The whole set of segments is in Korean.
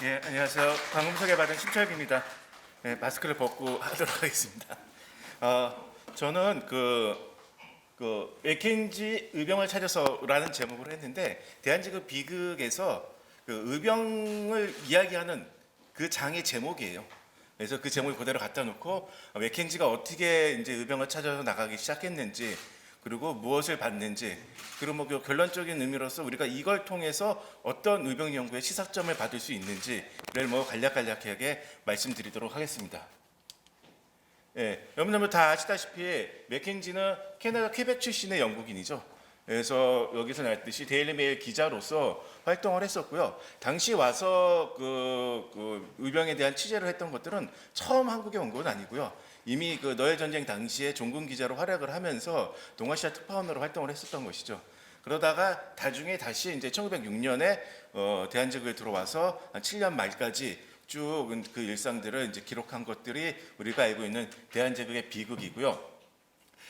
예, 안녕하세요. 방금 소개받은 심철기입니다. 예, 마스크를 벗고 하도록 하겠습니다. 저는 맥켄지 의병을 찾아서라는 제목으로 했는데 대한지구 비극에서 그 의병을 이야기하는 그 장의 제목이에요. 그래서 그 제목을 그대로 갖다 놓고 맥켄지가 어떻게 이제 의병을 찾아서 나가기 시작했는지, 그리고 무엇을 받는지, 그리고 뭐 결론적인 의미로서 우리가 이걸 통해서 어떤 의병 연구의 시사점을 받을 수 있는지를 뭐 간략하게 말씀드리도록 하겠습니다. 예, 여러분들 다 아시다시피 맥켄지는 캐나다 퀘벡 출신의 영국인이죠. 그래서 여기서 나왔듯이 데일리메일 기자로서 활동을 했었고요. 당시 와서 그 의병에 대한 취재를 했던 것들은 처음 한국에 온 건 아니고요. 이미 그 너의 전쟁 당시에 종군 기자로 활약을 하면서 동아시아 특파원으로 활동을 했었던 것이죠. 그러다가 나중에 다시 이제 1906년에 대한제국에 들어와서 한 7년 말까지 쭉 그 일상들을 이제 기록한 것들이 우리가 알고 있는 대한제국의 비극이고요.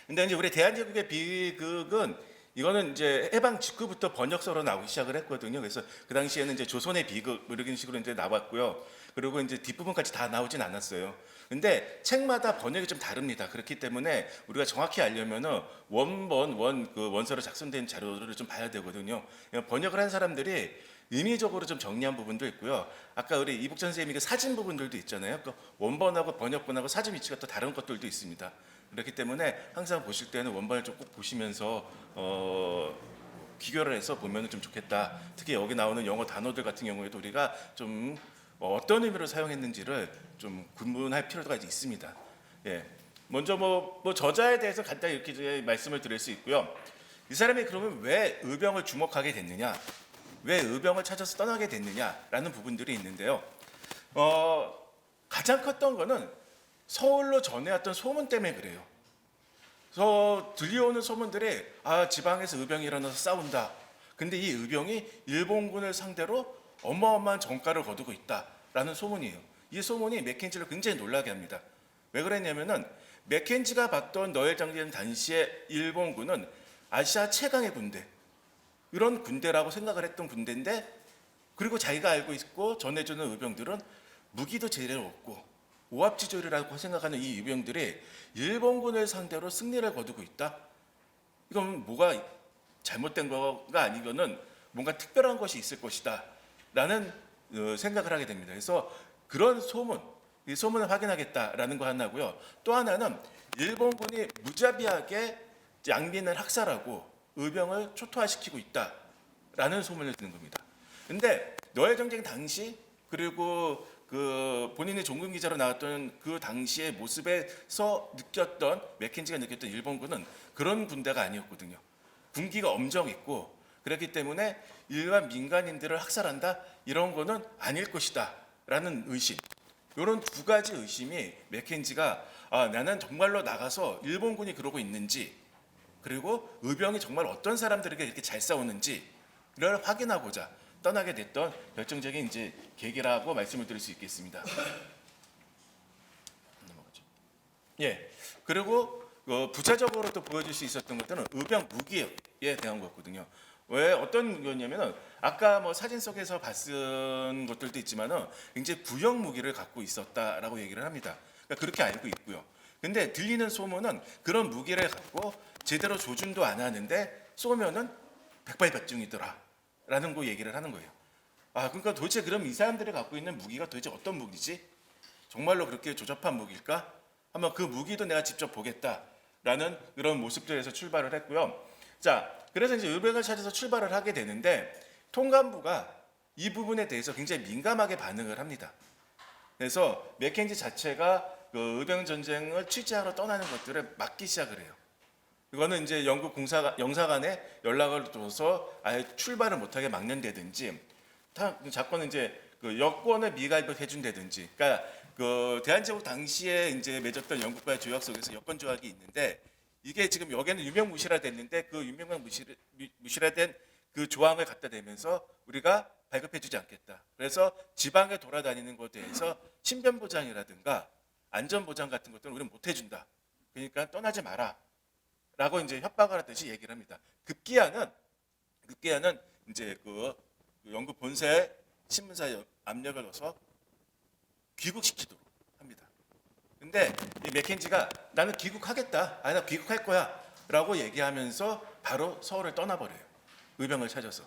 근데 이제 우리 대한제국의 비극은 이거는 이제 해방 직후부터 번역서로 나오기 시작을 했거든요. 그래서 그 당시에는 이제 조선의 비극 이런 식으로 이제 나왔고요. 그리고 이제 뒷부분까지 다 나오진 않았어요. 근데 책마다 번역이 좀 다릅니다. 그렇기 때문에 우리가 정확히 알려면은 그 원서로 작성된 자료를 좀 봐야 되거든요. 번역을 한 사람들이 의미적으로 좀 정리한 부분도 있고요. 아까 우리 이복전 선생님이 그 사진 부분들도 있잖아요. 그 원본하고 번역본하고 사진 위치가 또 다른 것들도 있습니다. 그렇기 때문에 항상 보실 때는 원본을 좀 꼭 보시면서 비교를 해서 보면 좀 좋겠다. 특히 여기 나오는 영어 단어들 같은 경우에도 우리가 좀 어떤 의미로 사용했는지를 좀 구분할 필요가 있습니다. 예. 먼저 뭐 저자에 대해서 간단히 이렇게 이제 말씀을 드릴 수 있고요. 이 사람이 그러면 왜 의병을 주목하게 됐느냐? 왜 의병을 찾아서 떠나게 됐느냐라는 부분들이 있는데요. 가장 컸던 거는 서울로 전해왔던 소문 때문에 그래요. 그래서 들려오는 소문들이 지방에서 의병이 일어나서 싸운다. 근데 이 의병이 일본군을 상대로 어마어마한 전가를 거두고 있다라는 소문이에요. 이 소문이 맥켄지를 굉장히 놀라게 합니다. 왜 그랬냐면은 맥켄지가 봤던 너의 장전 당시의 일본군은 아시아 최강의 군대, 이런 군대라고 생각을 했던 군대인데, 그리고 자기가 알고 있고 전해주는 의병들은 무기도 제대로 없고 오합지졸이라고 생각하는 이 의병들이 일본군을 상대로 승리를 거두고 있다. 이건 뭐가 잘못된 거가 아니고는 뭔가 특별한 것이 있을 것이다 라는 생각을 하게 됩니다. 그래서 그런 소문, 이 소문을 확인하겠다라는 거 하나고요. 또 하나는 일본군이 무자비하게 양민을 학살하고 의병을 초토화시키고 있다라는 소문을 듣는 겁니다. 근데 너의 전쟁 당시, 그리고 그 본인이 종군 기자로 나왔던 그 당시의 모습에서 느꼈던, 맥켄지가 느꼈던 일본군은 그런 군대가 아니었거든요. 군기가 엄정 있고, 그렇기 때문에 일반 민간인들을 학살한다 이런 거는 아닐 것이다 라는 의심, 이런 두 가지 의심이 맥켄지가 나는 정말로 나가서 일본군이 그러고 있는지, 그리고 의병이 정말 어떤 사람들에게 이렇게 잘 싸우는지를 확인하고자 떠나게 됐던 결정적인 이제 계기라고 말씀을 드릴 수 있겠습니다. 예. 그리고 부차적으로 또 보여줄 수 있었던 것들은 의병 무기에 대한 거거든요. 왜 어떤 거냐면은 아까 뭐 사진 속에서 봤은 것들도 있지만은 굉장히 구형 무기를 갖고 있었다라고 얘기를 합니다. 그러니까 그렇게 알고 있고요. 근데 들리는 소문은 그런 무기를 갖고 제대로 조준도 안 하는데 쏘면은 백발백중이더라 라는 거 얘기를 하는 거예요. 그러니까 도대체 그럼 이 사람들이 갖고 있는 무기가 도대체 어떤 무기지? 정말로 그렇게 조잡한 무기일까? 한번 그 무기도 내가 직접 보겠다라는 그런 모습들에서 출발을 했고요. 자, 그래서 이제 의병을 찾아서 출발을 하게 되는데 통감부가 이 부분에 대해서 굉장히 민감하게 반응을 합니다. 그래서 맥켄지 자체가 그 의병 전쟁을 취재하러 떠나는 것들을 막기 시작을 해요. 이거는 이제 영국 영사관에 연락을 줘서 아예 출발을 못하게 막는다든지, 자꾸는 이제 그 여권을 미가입을 해준다든지, 그러니까 그 대한제국 당시에 이제 맺었던 영국과의 조약 속에서 여권 조약이 있는데, 이게 지금 여기는 유명무실화됐는데 그 유명무실화된 그 조항을 갖다 대면서 우리가 발급해주지 않겠다. 그래서 지방에 돌아다니는 것에 대해서 신변보장이라든가 안전보장 같은 것들은 우리는 못 해준다. 그러니까 떠나지 마라. 라고 이제 협박을 하듯이 얘기를 합니다. 급기야는 이제 그 영국 본사의 신문사 압력을 넣어서 귀국시키도록 합니다. 근데 이 맥켄지가 나는 귀국하겠다, 나 귀국할 거야라고 얘기하면서 바로 서울을 떠나버려요. 의병을 찾아서.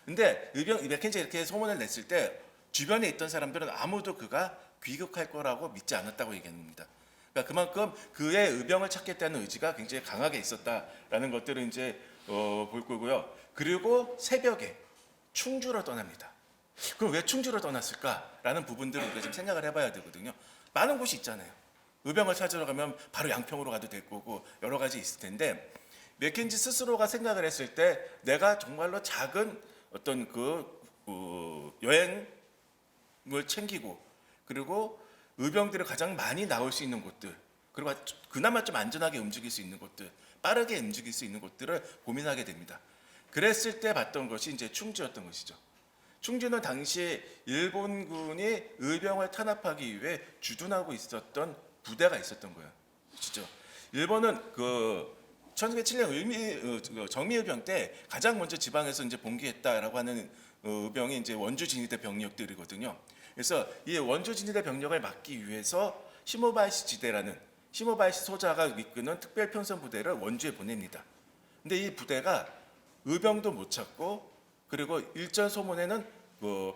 근데 이 맥켄지가 이렇게 소문을 냈을 때 주변에 있던 사람들은 아무도 그가 귀국할 거라고 믿지 않았다고 얘기합니다. 그러니까 그만큼 그의 의병을 찾겠다는 의지가 굉장히 강하게 있었다라는 것들을 이제 볼 거고요. 그리고 새벽에 충주로 떠납니다. 그럼 왜 충주로 떠났을까라는 부분들을 우리가 좀 생각을 해봐야 되거든요. 많은 곳이 있잖아요. 의병을 찾으러 가면 바로 양평으로 가도 될 거고 여러 가지 있을 텐데 맥켄지 스스로가 생각을 했을 때 내가 정말로 작은 어떤 여행을 챙기고 그리고 의병들이 가장 많이 나올 수 있는 곳들 그리고 그나마 좀 안전하게 움직일 수 있는 곳들 빠르게 움직일 수 있는 곳들을 고민하게 됩니다. 그랬을 때 봤던 것이 이제 충주였던 것이죠. 충주는 당시 일본군이 의병을 탄압하기 위해 주둔하고 있었던 부대가 있었던 거예요. 진짜. 일본은 1907년 정미의병 때 가장 먼저 지방에서 이제 봉기했다라고 하는 의병이 이제 원주 진위대 병력들이거든요. 그래서 이 원주 진위대 병력을 막기 위해서 시모바이시 지대라는 시모바이시 소자가 이끄는 특별 편성 부대를 원주에 보냅니다. 근데 이 부대가 의병도 못 찾고 그리고 일전 소문에는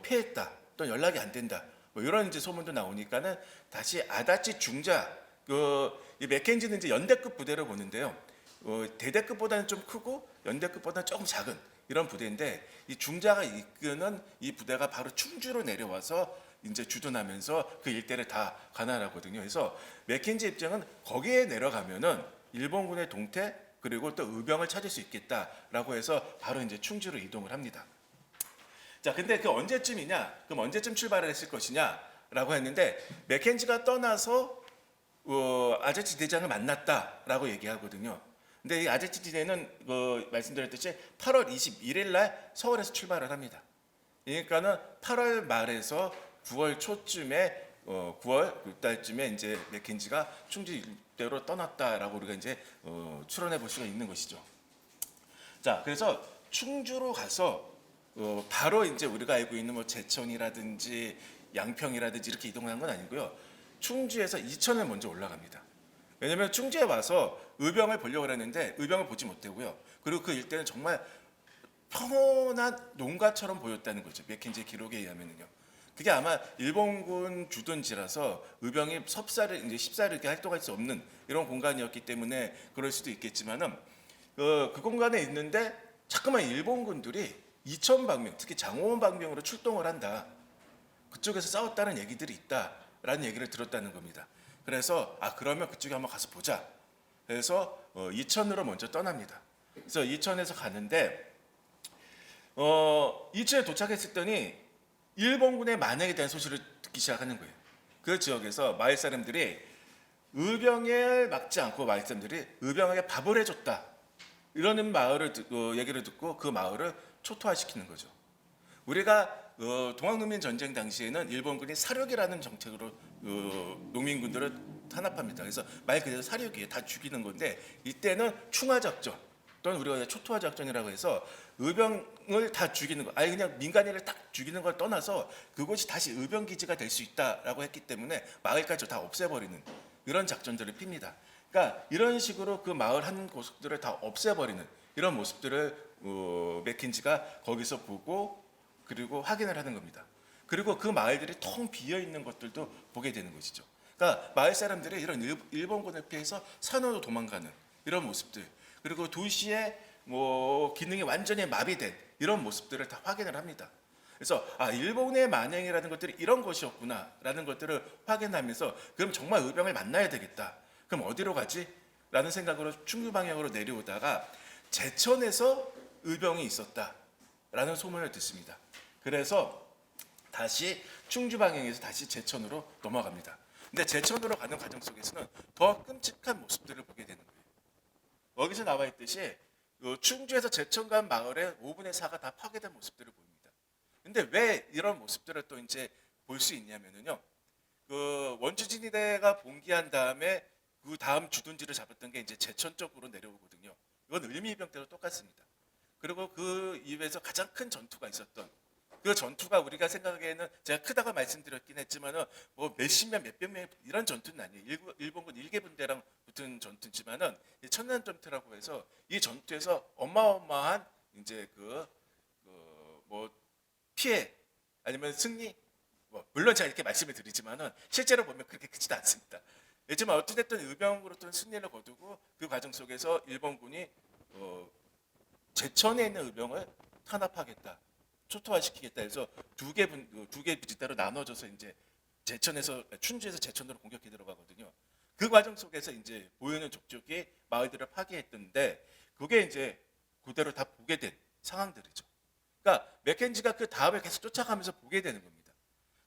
패했다, 또 연락이 안 된다, 이런 이제 소문도 나오니까는 다시 아다치 중자 이 맥켄지는 이제 연대급 부대를 보는데요. 대대급보다는 좀 크고 연대급보다는 조금 작은 이런 부대인데 이 중자가 이끄는 이 부대가 바로 충주로 내려와서 이제 주둔하면서 그 일대를 다 관할하거든요. 그래서 맥켄지 입장은 거기에 내려가면은 일본군의 동태 그리고 또 의병을 찾을 수 있겠다라고 해서 바로 이제 충주로 이동을 합니다. 자, 근데 그 언제쯤이냐? 그럼 언제쯤 출발을 했을 것이냐라고 했는데 맥켄지가 떠나서 아제치 대장을 만났다라고 얘기하거든요. 근데 이 아제치 지대는 말씀드렸듯이 8월 21일 날 서울에서 출발을 합니다. 그러니까는 8월 말에서 9월 초쯤에 9월 그달쯤에 이제 맥켄지가 충주 일대로 떠났다라고 우리가 이제 추론해 볼 수가 있는 것이죠. 자, 그래서 충주로 가서 바로 이제 우리가 알고 있는 뭐 제천이라든지 양평이라든지 이렇게 이동한 건 아니고요. 충주에서 이천을 먼저 올라갑니다. 왜냐하면 충주에 와서 의병을 보려고 했는데 의병을 보지 못하고요. 그리고 그 일대는 정말 평온한 농가처럼 보였다는 거죠. 맥켄지의 기록에 의하면요. 그게 아마 일본군 주둔지라서 의병이 섭사를 이제 십사를 이렇게 활동할 수 없는 이런 공간이었기 때문에 그럴 수도 있겠지만은 그 공간에 있는데 자꾸만 일본군들이 이천 방면, 특히 장호원 방면으로 출동을 한다. 그쪽에서 싸웠다는 얘기들이 있다라는 얘기를 들었다는 겁니다. 그래서 그러면 그쪽에 한번 가서 보자. 그래서 이천으로 먼저 떠납니다. 그래서 이천에서 가는데 이천에 도착했을 때니 일본군의 만행에 대한 소식을 듣기 시작하는 거예요. 그 지역에서 마을 사람들이 의병을 막지 않고 마을 사람들이 의병에게 밥을 해줬다. 이러는 얘기를 듣고 그 마을을 초토화시키는 거죠. 우리가 동학농민 전쟁 당시에는 일본군이 사륙이라는 정책으로 농민군들을 탄압합니다. 그래서 말 그대로 사륙이에요. 다 죽이는 건데 이때는 충화 작전 또는 우리가 초토화 작전이라고 해서 의병을 다 죽이는 거, 아예 그냥 민간인을 딱 죽이는 걸 떠나서 그곳이 다시 의병 기지가 될 수 있다라고 했기 때문에 마을까지 다 없애버리는 이런 작전들을 핍니다. 그러니까 이런 식으로 그 마을 한 곳들을 다 없애버리는 이런 모습들을 맥킨지가 거기서 보고 그리고 확인을 하는 겁니다. 그리고 그 마을들이 텅 비어 있는 것들도 보게 되는 것이죠. 그러니까 마을 사람들이 이런 일본군을 피해서 산으로 도망가는 이런 모습들, 그리고 도시의 기능이 완전히 마비된 이런 모습들을 다 확인을 합니다. 그래서 일본의 만행이라는 것들이 이런 것이었구나라는 것들을 확인하면서 그럼 정말 의병을 만나야 되겠다. 그럼 어디로 가지? 라는 생각으로 충주 방향으로 내려오다가 제천에서 의병이 있었다라는 소문을 듣습니다. 그래서 다시 충주 방향에서 다시 제천으로 넘어갑니다. 근데 제천으로 가는 과정 속에서는 더 끔찍한 모습들을 보게 되는 거예요. 여기서 나와 있듯이 충주에서 제천 간 마을의 5분의 4가 다 파괴된 모습들을 보입니다. 근데 왜 이런 모습들을 또 이제 볼 수 있냐면요. 원주진위대가 봉기한 다음에 그 다음 주둔지를 잡았던 게 이제 제천 쪽으로 내려오거든요. 이건 을미이병 때도 똑같습니다. 그리고 그 이후에서 가장 큰 전투가 있었던 그 전투가 우리가 생각하기에는 제가 크다고 말씀드렸긴 했지만은 뭐 몇십명 몇백 명 이런 전투는 아니에요. 일본군 일개 분대랑 붙은 전투지만은 천난 전투라고 해서 이 전투에서 어마어마한 이제 뭐 피해 아니면 승리 뭐 물론 제가 이렇게 말씀을 드리지만은 실제로 보면 그렇게 크지도 않습니다. 예지만 어찌됐든 의병으로부터 승리를 거두고 그 과정 속에서 일본군이 제천에 있는 의병을 탄압하겠다, 초토화시키겠다 해서 두 개 부지대로 나눠져서 이제 춘주에서 제천으로 공격해 들어가거든요. 그 과정 속에서 이제 보이는 족족이 마을들을 파괴했던데 그게 이제 그대로 다 보게 된 상황들이죠. 그러니까 맥켄지가 그 다음에 계속 쫓아가면서 보게 되는 겁니다.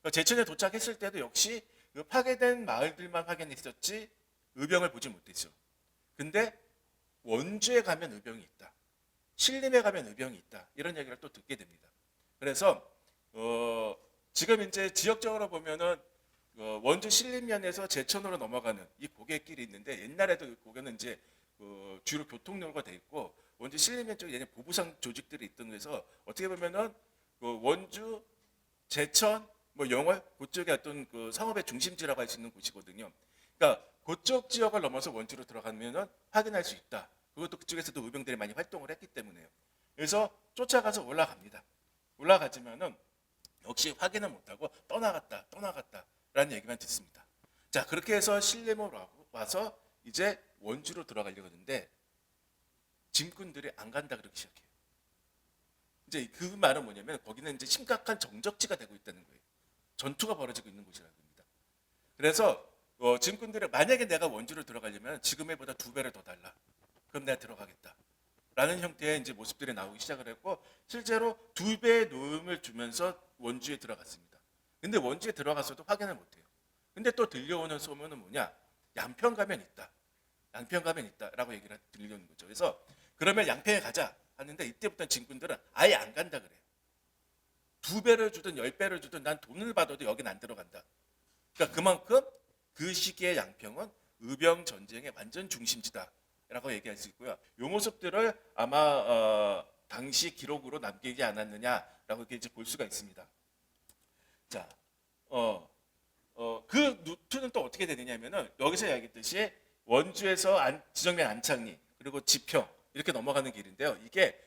그러니까 제천에 도착했을 때도 역시 그 파괴된 마을들만 확인했었지 의병을 보지 못했죠. 근데 원주에 가면 의병이 있다. 신림에 가면 의병이 있다. 이런 얘기를 또 듣게 됩니다. 그래서 지금 이제 지역적으로 보면은 원주 신림면에서 제천으로 넘어가는 이 고갯길이 있는데 옛날에도 그 고개는 이제 주로 교통로가 돼 있고 원주 신림면 쪽에 얘네 보부상 조직들이 있던 데서 어떻게 보면은 원주, 제천, 뭐 영월 그쪽에 어떤 그 상업의 중심지라고 할 수 있는 곳이거든요. 그러니까 그쪽 지역을 넘어서 원주로 들어가면은 확인할 수 있다. 그것도 그쪽에서도 의병들이 많이 활동을 했기 때문에요. 그래서 쫓아가서 올라갑니다. 올라가지만은 역시 확인을 못하고 떠나갔다라는 얘기만 듣습니다. 자, 그렇게 해서 신림으로 와서 이제 원주로 들어가려고 하는데 짐꾼들이 안 간다 그러기 시작해요. 이제 그 말은 뭐냐면 거기는 이제 심각한 정적지가 되고 있다는 거예요. 전투가 벌어지고 있는 곳이라는 겁니다. 그래서 짐꾼들이 만약에 내가 원주로 들어가려면 지금보다 2배를 더 달라. 그럼 내가 들어가겠다. 라는 형태의 이제 모습들이 나오기 시작을 했고 실제로 2배의 노임을 주면서 원주에 들어갔습니다. 근데 원주에 들어가서도 확인을 못해요. 근데 또 들려오는 소문은 뭐냐? 양평 가면 있다. 양평 가면 있다라고 얘기를 들려오는 거죠. 그래서 그러면 양평에 가자 하는데 이때부터 짐꾼들은 아예 안 간다 그래요. 2배를 주든 10배를 주든 난 돈을 받아도 여긴 안 들어간다. 그러니까 그만큼 그 시기의 양평은 의병 전쟁의 완전 중심지다라고 얘기할 수 있고요. 이 모습들을 아마 당시 기록으로 남기지 않았느냐라고 이렇게 이제 볼 수가 있습니다. 자, 그 루트는 또 어떻게 되느냐면은 여기서 이야기했듯이 원주에서 지정면 안창리 그리고 지평 이렇게 넘어가는 길인데요. 이게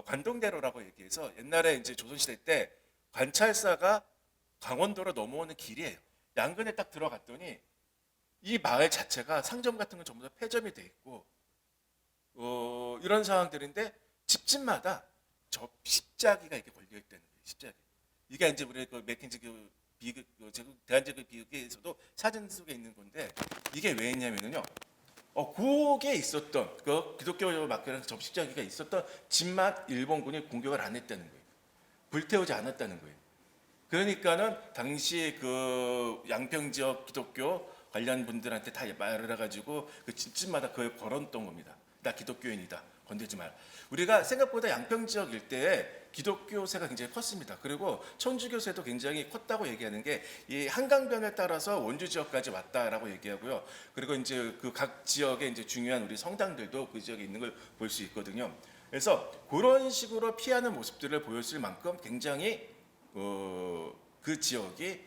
관동대로라고 얘기해서 옛날에 이제 조선시대 때 관찰사가 강원도로 넘어오는 길이에요. 양근에 딱 들어갔더니 이 마을 자체가 상점 같은 건 전부 다 폐점이 돼 있고 이런 상황들인데 집집마다 십자기가 이렇게 걸려 있다는 거예요. 십자기. 이게 이제 우리 그 맥킨지 대한제국 비극에서도 사진 속에 있는 건데 이게 왜 있냐면요. 그게 있었던 그 기독교 막교라는 접십자기가 있었던 집만 일본군이 공격을 안 했다는 거예요. 불태우지 않았다는 거예요. 그러니까는 당시 그 양평 지역 기독교 관련 분들한테 다 말을 해가지고 그 집집마다 그걸 걸었던 겁니다. 나 기독교인이다. 건들지 말. 우리가 생각보다 양평 지역 일대에 기독교세가 굉장히 컸습니다. 그리고 천주교세도 굉장히 컸다고 얘기하는 게 이 한강변을 따라서 원주 지역까지 왔다라고 얘기하고요. 그리고 이제 그 각 지역에 이제 중요한 우리 성당들도 그 지역에 있는 걸 볼 수 있거든요. 그래서 그런 식으로 피하는 모습들을 보였을 만큼 굉장히 그 지역이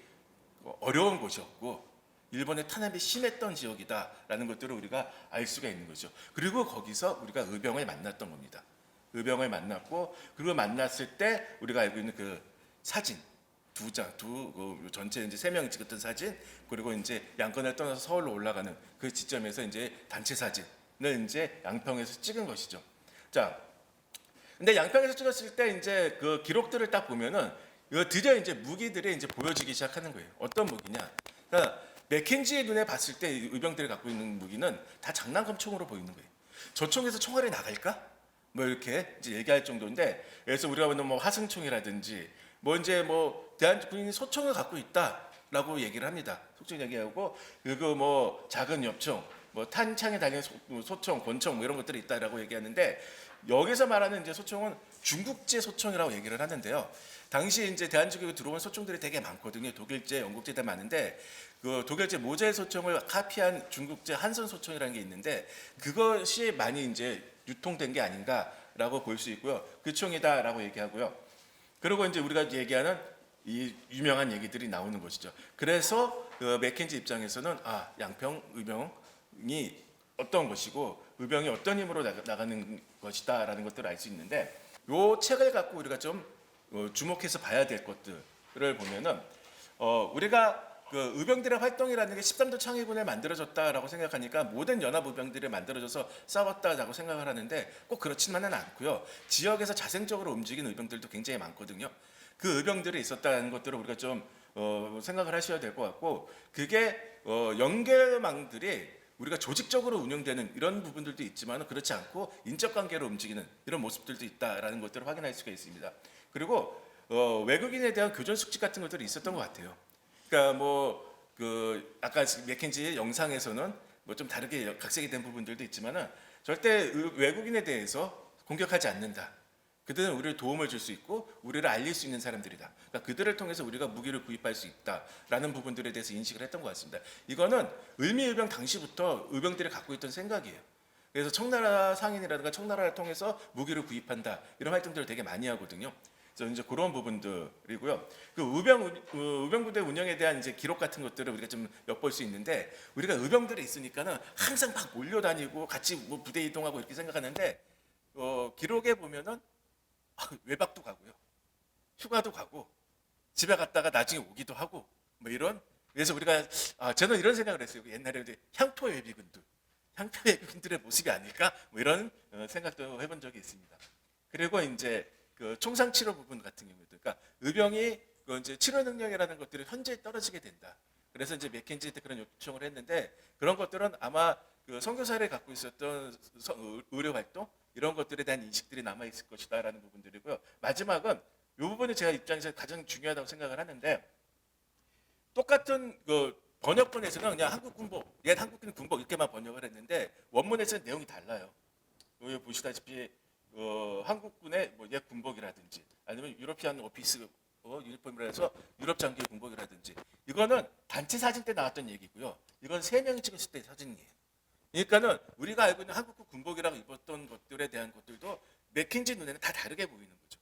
어려운 곳이었고 일본의 탄압이 심했던 지역이다라는 것들을 우리가 알 수가 있는 거죠. 그리고 거기서 우리가 의병을 만났던 겁니다. 의병을 만났고 그리고 만났을 때 우리가 알고 있는 그 사진 전체 이제 3명이 찍었던 사진 그리고 이제 양권을 떠나서 서울로 올라가는 그 지점에서 이제 단체 사진을 이제 양평에서 찍은 것이죠. 자, 근데 양평에서 찍었을 때 이제 그 기록들을 딱 보면은 드디어 이제 무기들이 이제 보여지기 시작하는 거예요. 어떤 무기냐? 그러니까 맥켄지의 눈에 봤을 때 의병들이 갖고 있는 무기는 다 장난감 총으로 보이는 거예요. 저 총에서 총알이 나갈까? 뭐 이렇게 이제 얘기할 정도인데, 그래서 우리가 보는 뭐 화승총이라든지 뭐 이제 뭐 대한군인이 소총을 갖고 있다라고 얘기를 합니다. 소총 얘기하고 그리고 뭐 작은 엽총, 뭐 탄창에 달린 소총, 권총 뭐 이런 것들이 있다라고 얘기하는데 여기서 말하는 이제 소총은 중국제 소총이라고 얘기를 하는데요. 당시 이제 대한민국에 들어온 소총들이 되게 많거든요. 독일제, 영국제 다 많은데 그 독일제 모자의 소총을 카피한 중국제 한선 소총이라는 게 있는데 그것이 많이 이제 유통된 게 아닌가라고 볼 수 있고요. 그 총이다라고 얘기하고요. 그리고 이제 우리가 얘기하는 이 유명한 얘기들이 나오는 것이죠. 그래서 그 맥켄지 입장에서는 양평 의병이 어떤 것이고 의병이 어떤 힘으로 나가는 것이다라는 것들을 알 수 있는데, 요 책을 갖고 우리가 좀 주목해서 봐야 될 것들을 보면은 우리가 그 의병들의 활동이라는 게 13도 창의군을 만들어줬다라고 생각하니까 모든 연합 의병들이 만들어져서 싸웠다라고 생각을 하는데 꼭 그렇지만은 않고요. 지역에서 자생적으로 움직이는 의병들도 굉장히 많거든요. 그 의병들이 있었다는 것들을 우리가 좀 생각을 하셔야 될 것 같고, 그게 연계망들이 우리가 조직적으로 운영되는 이런 부분들도 있지만 그렇지 않고 인적관계로 움직이는 이런 모습들도 있다라는 것들을 확인할 수가 있습니다. 그리고 외국인에 대한 교전 숙지 같은 것들이 있었던 것 같아요. 그러니까 그 아까 맥켄지의 영상에서는 뭐 좀 다르게 각색이 된 부분들도 있지만은 절대 외국인에 대해서 공격하지 않는다. 그들은 우리를 도움을 줄 수 있고 우리를 알릴 수 있는 사람들이다. 그러니까 그들을 통해서 우리가 무기를 구입할 수 있다라는 부분들에 대해서 인식을 했던 것 같습니다. 이거는 을미의병 당시부터 의병들이 갖고 있던 생각이에요. 그래서 청나라 상인이라든가 청나라를 통해서 무기를 구입한다, 이런 활동들을 되게 많이 하거든요. 그래서 이제 그런 부분들이고요. 그 의병부대 운영에 대한 이제 기록 같은 것들을 우리가 좀 엿볼 수 있는데, 우리가 의병들이 있으니까는 항상 막 몰려다니고 같이 뭐 부대 이동하고 이렇게 생각하는데 기록에 보면은 외박도 가고요, 휴가도 가고, 집에 갔다가 나중에 오기도 하고, 뭐 이런. 그래서 우리가 저는 이런 생각을 했어요. 옛날에 향토 예비군들의 모습이 아닐까, 뭐 이런 생각도 해본 적이 있습니다. 그리고 이제 그 총상 치료 부분 같은 경우도, 그러니까 의병이 그 이제 치료 능력이라는 것들이 현저히 떨어지게 된다. 그래서 이제 맥켄지한테 그런 요청을 했는데, 그런 것들은 아마 그 선교사를 갖고 있었던 의료 활동, 이런 것들에 대한 인식들이 남아 있을 것이다라는 부분들이고요. 마지막은 이 부분이 제가 입장에서 가장 중요하다고 생각을 하는데, 똑같은 그 번역본에서는 그냥 한국군복, 옛 한국군 군복 이렇게만 번역을 했는데 원문에서는 내용이 달라요. 여기 보시다시피 한국군의 뭐옛 군복이라든지 아니면 유러피안 오피스 유니폼이라 해서 유럽 장교의 군복이라든지, 이거는 단체 사진 때 나왔던 얘기고요. 이건 3명이 찍었을 때 사진이에요. 그러니까는 우리가 알고 있는 한국군 군복이라고 입었던 것들에 대한 것들도 맥켄지 눈에는 다 다르게 보이는 거죠.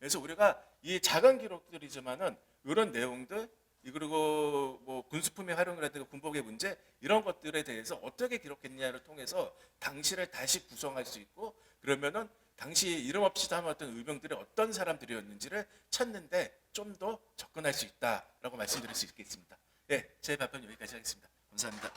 그래서 우리가 이 작은 기록들이지만은 이런 내용들, 그리고 뭐 군수품의 활용이라든가 군복의 문제, 이런 것들에 대해서 어떻게 기록했냐를 통해서 당시를 다시 구성할 수 있고, 그러면은 당시 이름 없이 담았던 의병들이 어떤 사람들이었는지를 찾는데 좀 더 접근할 수 있다라고 말씀드릴 수 있겠습니다. 네, 제 발표는 여기까지 하겠습니다. 감사합니다.